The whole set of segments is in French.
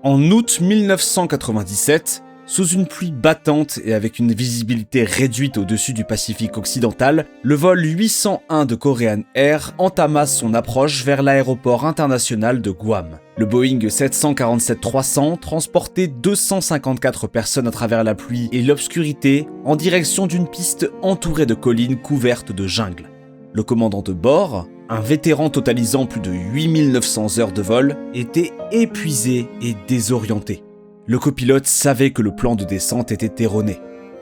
En août 1997, sous une pluie battante et avec une visibilité réduite au-dessus du Pacifique occidental, le vol 801 de Korean Air entama son approche vers l'aéroport international de Guam. Le Boeing 747-300 transportait 254 personnes à travers la pluie et l'obscurité en direction d'une piste entourée de collines couvertes de jungle. Le commandant de bord, un vétéran totalisant plus de 8900 heures de vol, était épuisé et désorienté. Le copilote savait que le plan de descente était erroné.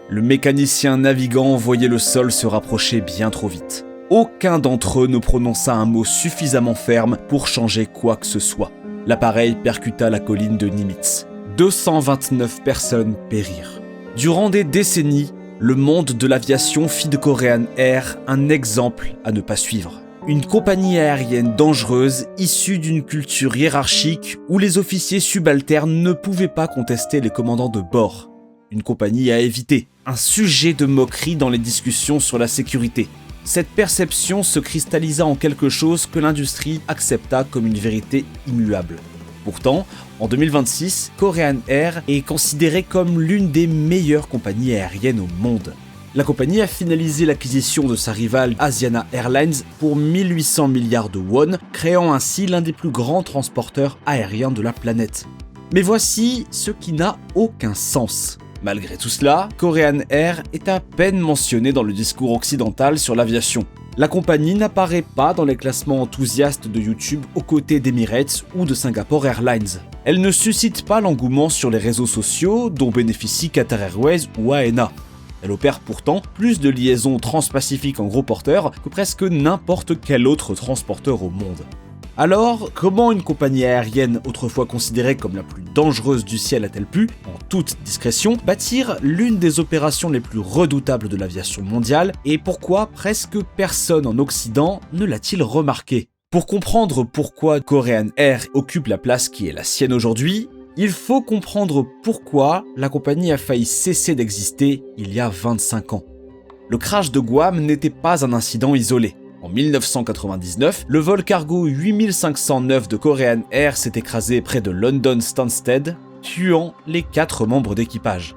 Le mécanicien navigant voyait le sol se rapprocher bien trop vite. Aucun d'entre eux ne prononça un mot suffisamment ferme pour changer quoi que ce soit. L'appareil percuta la colline de Nimitz. 229 personnes périrent. Durant des décennies, le monde de l'aviation fit de Korean Air un exemple à ne pas suivre. Une compagnie aérienne dangereuse issue d'une culture hiérarchique où les officiers subalternes ne pouvaient pas contester les commandants de bord. Une compagnie à éviter, un sujet de moquerie dans les discussions sur la sécurité. Cette perception se cristallisa en quelque chose que l'industrie accepta comme une vérité immuable. Pourtant, en 2026, Korean Air est considérée comme l'une des meilleures compagnies aériennes au monde. La compagnie a finalisé l'acquisition de sa rivale Asiana Airlines pour 1800 milliards de won, créant ainsi l'un des plus grands transporteurs aériens de la planète. Mais voici ce qui n'a aucun sens. Malgré tout cela, Korean Air est à peine mentionné dans le discours occidental sur l'aviation. La compagnie n'apparaît pas dans les classements enthousiastes de YouTube aux côtés d'Emirates ou de Singapore Airlines. Elle ne suscite pas l'engouement sur les réseaux sociaux dont bénéficient Qatar Airways ou ANA. Elle opère pourtant plus de liaisons transpacifiques en gros porteurs que presque n'importe quel autre transporteur au monde. Alors, comment une compagnie aérienne autrefois considérée comme la plus dangereuse du ciel a-t-elle pu, en toute discrétion, bâtir l'une des opérations les plus redoutables de l'aviation mondiale et pourquoi presque personne en Occident ne l'a-t-il remarqué ? Pour comprendre pourquoi Korean Air occupe la place qui est la sienne aujourd'hui, il faut comprendre pourquoi la compagnie a failli cesser d'exister il y a 25 ans. Le crash de Guam n'était pas un incident isolé. En 1999, le vol cargo 8509 de Korean Air s'est écrasé près de London Stansted, tuant les 4 membres d'équipage.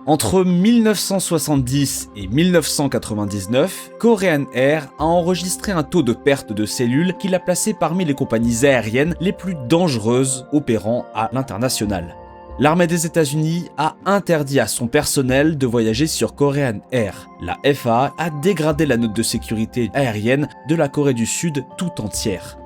Entre 1970 et 1999, Korean Air a enregistré un taux de perte de cellules qui l'a placé parmi les compagnies aériennes les plus dangereuses opérant à l'international. L'armée des États-Unis a interdit à son personnel de voyager sur Korean Air. La FAA a dégradé la note de sécurité aérienne de la Corée du Sud tout entière.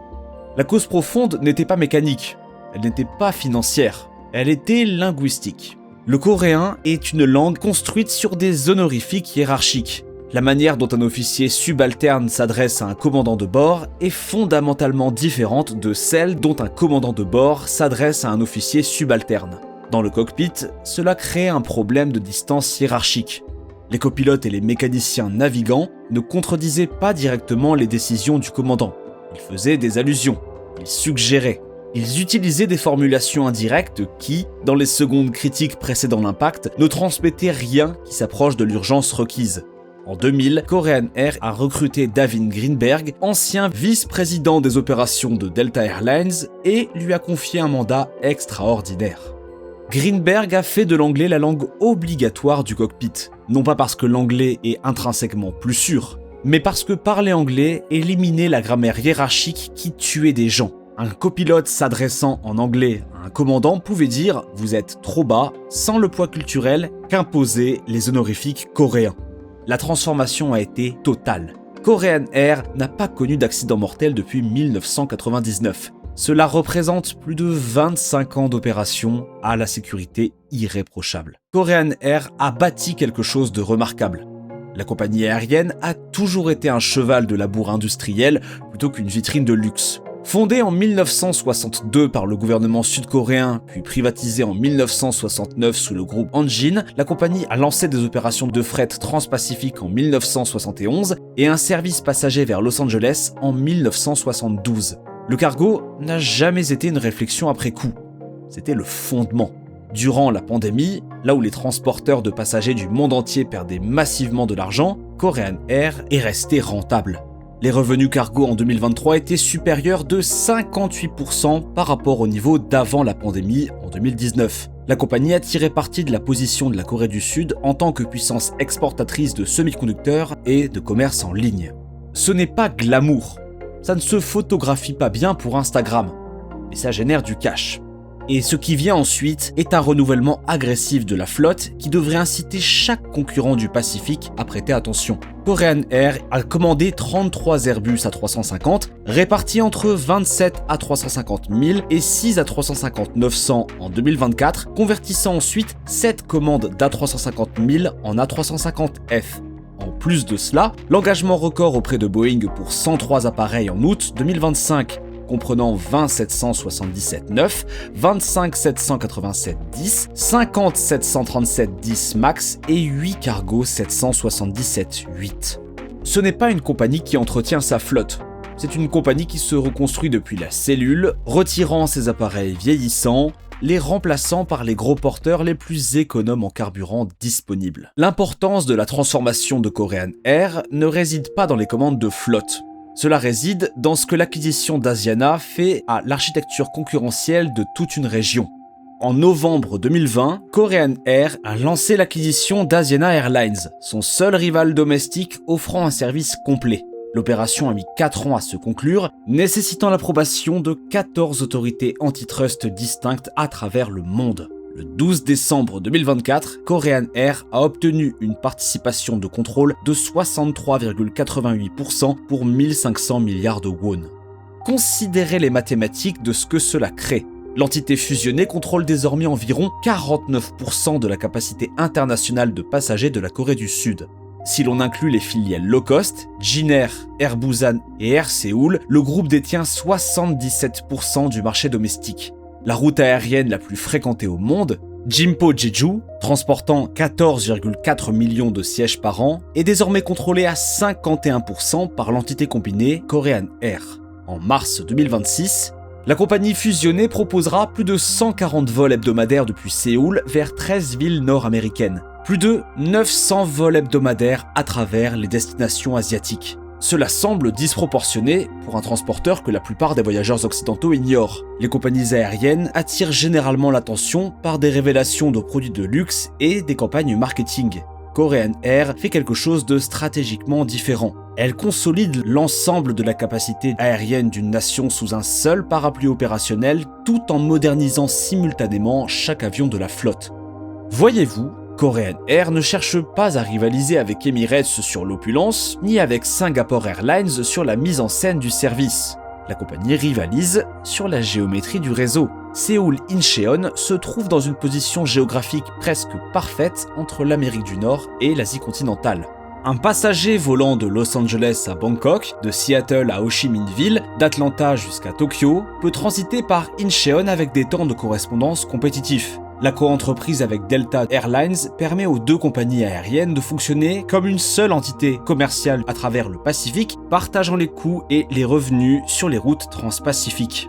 La cause profonde n'était pas mécanique, elle n'était pas financière, elle était linguistique. Le coréen est une langue construite sur des honorifiques hiérarchiques. La manière dont un officier subalterne s'adresse à un commandant de bord est fondamentalement différente de celle dont un commandant de bord s'adresse à un officier subalterne. Dans le cockpit, cela crée un problème de distance hiérarchique. Les copilotes et les mécaniciens navigants ne contredisaient pas directement les décisions du commandant. Ils faisaient des allusions, ils suggéraient. Ils utilisaient des formulations indirectes qui, dans les secondes critiques précédant l'impact, ne transmettaient rien qui s'approche de l'urgence requise. En 2000, Korean Air a recruté David Greenberg, ancien vice-président des opérations de Delta Airlines, et lui a confié un mandat extraordinaire. Greenberg a fait de l'anglais la langue obligatoire du cockpit, non pas parce que l'anglais est intrinsèquement plus sûr, mais parce que parler anglais éliminait la grammaire hiérarchique qui tuait des gens. Un copilote s'adressant en anglais à un commandant pouvait dire « vous êtes trop bas » sans le poids culturel qu'imposaient les honorifiques coréens. La transformation a été totale. Korean Air n'a pas connu d'accident mortel depuis 1999. Cela représente plus de 25 ans d'opération à la sécurité irréprochable. Korean Air a bâti quelque chose de remarquable. La compagnie aérienne a toujours été un cheval de labour industriel plutôt qu'une vitrine de luxe. Fondée en 1962 par le gouvernement sud-coréen, puis privatisée en 1969 sous le groupe Hanjin, la compagnie a lancé des opérations de fret transpacifique en 1971 et un service passager vers Los Angeles en 1972. Le cargo n'a jamais été une réflexion après coup. C'était le fondement. Durant la pandémie, là où les transporteurs de passagers du monde entier perdaient massivement de l'argent, Korean Air est resté rentable. Les revenus cargo en 2023 étaient supérieurs de 58% par rapport au niveau d'avant la pandémie en 2019. La compagnie a tiré parti de la position de la Corée du Sud en tant que puissance exportatrice de semi-conducteurs et de commerce en ligne. Ce n'est pas glamour, ça ne se photographie pas bien pour Instagram, mais ça génère du cash. Et ce qui vient ensuite est un renouvellement agressif de la flotte qui devrait inciter chaque concurrent du Pacifique à prêter attention. Korean Air a commandé 33 Airbus A350, répartis entre 27 A350 000 et 6 A350 900 en 2024, convertissant ensuite 7 commandes d'A350 000 en A350F. En plus de cela, l'engagement record auprès de Boeing pour 103 appareils en août 2025, comprenant 20 777-9, 25 787-10, 50 737-10 MAX et 8 cargo 777-8. Ce n'est pas une compagnie qui entretient sa flotte. C'est une compagnie qui se reconstruit depuis la cellule, retirant ses appareils vieillissants, les remplaçant par les gros porteurs les plus économes en carburant disponibles. L'importance de la transformation de Korean Air ne réside pas dans les commandes de flotte. Cela réside dans ce que l'acquisition d'Asiana fait à l'architecture concurrentielle de toute une région. En novembre 2020, Korean Air a lancé l'acquisition d'Asiana Airlines, son seul rival domestique offrant un service complet. L'opération a mis 4 ans à se conclure, nécessitant l'approbation de 14 autorités antitrust distinctes à travers le monde. Le 12 décembre 2024, Korean Air a obtenu une participation de contrôle de 63,88% pour 1500 milliards de won. Considérez les mathématiques de ce que cela crée. L'entité fusionnée contrôle désormais environ 49% de la capacité internationale de passagers de la Corée du Sud. Si l'on inclut les filiales low-cost, Jin Air, Air Busan et Air Séoul, le groupe détient 77% du marché domestique. La route aérienne la plus fréquentée au monde, Gimpo-Jeju, transportant 14,4 millions de sièges par an, est désormais contrôlée à 51% par l'entité combinée Korean Air. En mars 2026, la compagnie fusionnée proposera plus de 140 vols hebdomadaires depuis Séoul vers 13 villes nord-américaines, plus de 900 vols hebdomadaires à travers les destinations asiatiques. Cela semble disproportionné pour un transporteur que la plupart des voyageurs occidentaux ignorent. Les compagnies aériennes attirent généralement l'attention par des révélations de produits de luxe et des campagnes marketing. Korean Air fait quelque chose de stratégiquement différent. Elle consolide l'ensemble de la capacité aérienne d'une nation sous un seul parapluie opérationnel tout en modernisant simultanément chaque avion de la flotte. Voyez-vous, Korean Air ne cherche pas à rivaliser avec Emirates sur l'opulence, ni avec Singapore Airlines sur la mise en scène du service. La compagnie rivalise sur la géométrie du réseau. Séoul-Incheon se trouve dans une position géographique presque parfaite entre l'Amérique du Nord et l'Asie continentale. Un passager volant de Los Angeles à Bangkok, de Seattle à Ho Chi Minh Ville, d'Atlanta jusqu'à Tokyo, peut transiter par Incheon avec des temps de correspondance compétitifs. La coentreprise avec Delta Airlines permet aux deux compagnies aériennes de fonctionner comme une seule entité commerciale à travers le Pacifique, partageant les coûts et les revenus sur les routes transpacifiques.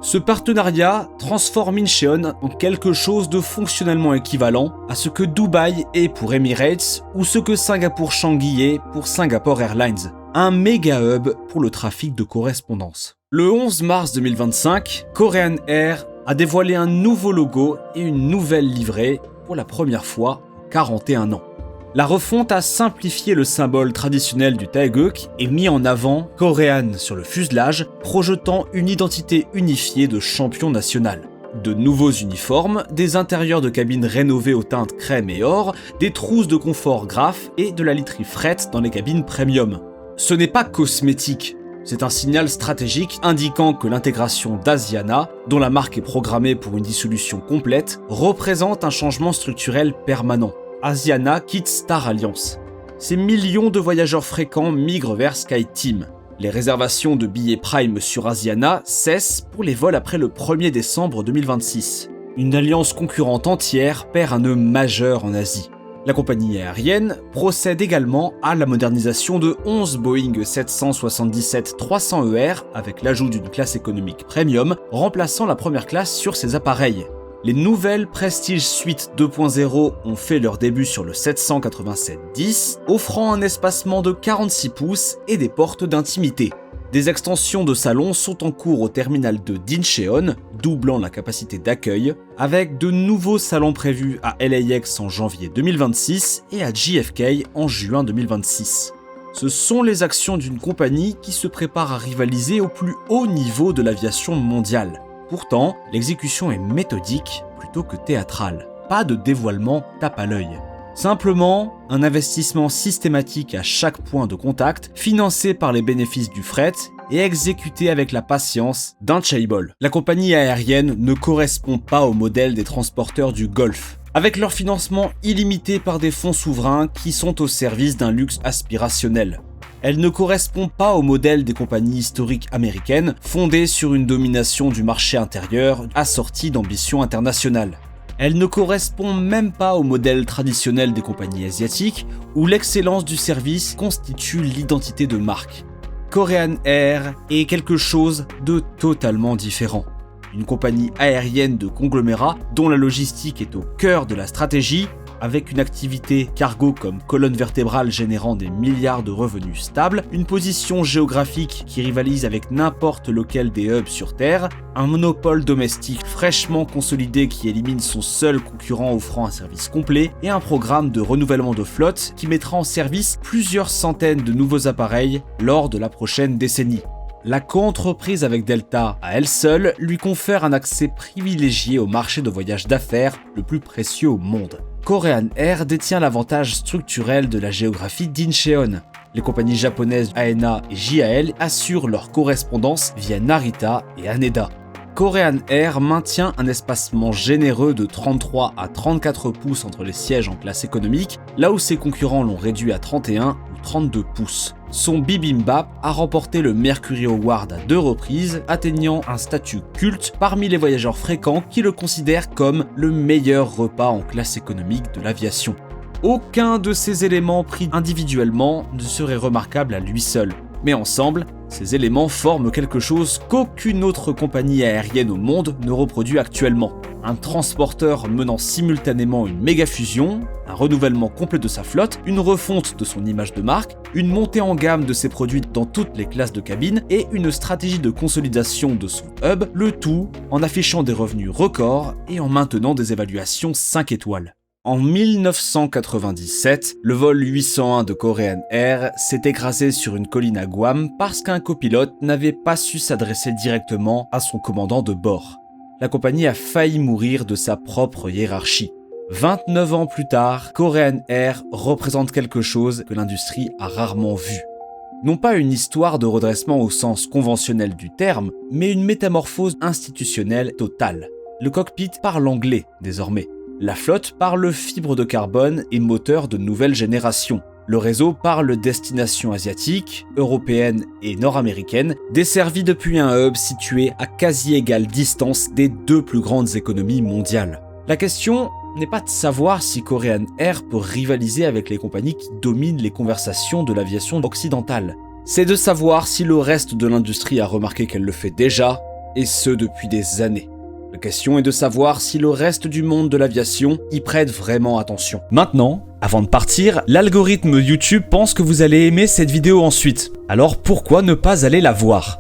Ce partenariat transforme Incheon en quelque chose de fonctionnellement équivalent à ce que Dubaï est pour Emirates ou ce que Singapour-Changi est pour Singapore Airlines, un méga hub pour le trafic de correspondance. Le 11 mars 2025, Korean Air a dévoilé un nouveau logo et une nouvelle livrée pour la première fois en 41 ans. La refonte a simplifié le symbole traditionnel du taegeuk et mis en avant Korean sur le fuselage, projetant une identité unifiée de champion national. De nouveaux uniformes, des intérieurs de cabines rénovés aux teintes crème et or, des trousses de confort graphe et de la literie fret dans les cabines premium. Ce n'est pas cosmétique. C'est un signal stratégique indiquant que l'intégration d'Asiana, dont la marque est programmée pour une dissolution complète, représente un changement structurel permanent. Asiana quitte Star Alliance. Ces millions de voyageurs fréquents migrent vers SkyTeam. Les réservations de billets Prime sur Asiana cessent pour les vols après le 1er décembre 2026. Une alliance concurrente entière perd un nœud majeur en Asie. La compagnie aérienne procède également à la modernisation de 11 Boeing 777-300ER avec l'ajout d'une classe économique premium, remplaçant la première classe sur ses appareils. Les nouvelles Prestige Suite 2.0 ont fait leur début sur le 787-10, offrant un espacement de 46 pouces et des portes d'intimité. Des extensions de salon sont en cours au terminal de d'Incheon, doublant la capacité d'accueil, avec de nouveaux salons prévus à LAX en janvier 2026 et à JFK en juin 2026. Ce sont les actions d'une compagnie qui se prépare à rivaliser au plus haut niveau de l'aviation mondiale. Pourtant, l'exécution est méthodique plutôt que théâtrale. Pas de dévoilement tape à l'œil. Simplement, un investissement systématique à chaque point de contact, financé par les bénéfices du fret et exécuté avec la patience d'un chaebol. La compagnie aérienne ne correspond pas au modèle des transporteurs du Golfe, avec leur financement illimité par des fonds souverains qui sont au service d'un luxe aspirationnel. Elle ne correspond pas au modèle des compagnies historiques américaines, fondées sur une domination du marché intérieur assortie d'ambitions internationales. Elle ne correspond même pas au modèle traditionnel des compagnies asiatiques, où l'excellence du service constitue l'identité de marque. Korean Air est quelque chose de totalement différent. Une compagnie aérienne de conglomérat dont la logistique est au cœur de la stratégie, avec une activité cargo comme colonne vertébrale générant des milliards de revenus stables, une position géographique qui rivalise avec n'importe lequel des hubs sur Terre, un monopole domestique fraîchement consolidé qui élimine son seul concurrent offrant un service complet, et un programme de renouvellement de flotte qui mettra en service plusieurs centaines de nouveaux appareils lors de la prochaine décennie. La co-entreprise avec Delta, à elle seule, lui confère un accès privilégié au marché de voyage d'affaires le plus précieux au monde. Korean Air détient l'avantage structurel de la géographie d'Incheon. Les compagnies japonaises ANA et JAL assurent leur correspondance via Narita et Haneda. Korean Air maintient un espacement généreux de 33 à 34 pouces entre les sièges en classe économique, là où ses concurrents l'ont réduit à 31 ou 32 pouces. Son bibimbap a remporté le Mercury Award à 2 reprises, atteignant un statut culte parmi les voyageurs fréquents qui le considèrent comme le meilleur repas en classe économique de l'aviation. Aucun de ces éléments pris individuellement ne serait remarquable à lui seul, mais ensemble, ces éléments forment quelque chose qu'aucune autre compagnie aérienne au monde ne reproduit actuellement. Un transporteur menant simultanément une méga fusion, un renouvellement complet de sa flotte, une refonte de son image de marque, une montée en gamme de ses produits dans toutes les classes de cabine et une stratégie de consolidation de son hub, le tout en affichant des revenus records et en maintenant des évaluations 5 étoiles. En 1997, le vol 801 de Korean Air s'est écrasé sur une colline à Guam parce qu'un copilote n'avait pas su s'adresser directement à son commandant de bord. La compagnie a failli mourir de sa propre hiérarchie. 29 ans plus tard, Korean Air représente quelque chose que l'industrie a rarement vu. Non pas une histoire de redressement au sens conventionnel du terme, mais une métamorphose institutionnelle totale. Le cockpit parle anglais désormais. La flotte parle fibre de carbone et moteur de nouvelle génération. Le réseau parle destination asiatique, européenne et nord-américaine, desservi depuis un hub situé à quasi égale distance des 2 plus grandes économies mondiales. La question n'est pas de savoir si Korean Air peut rivaliser avec les compagnies qui dominent les conversations de l'aviation occidentale. C'est de savoir si le reste de l'industrie a remarqué qu'elle le fait déjà, et ce depuis des années. La question est de savoir si le reste du monde de l'aviation y prête vraiment attention. Maintenant, avant de partir, l'algorithme YouTube pense que vous allez aimer cette vidéo ensuite. Alors pourquoi ne pas aller la voir ?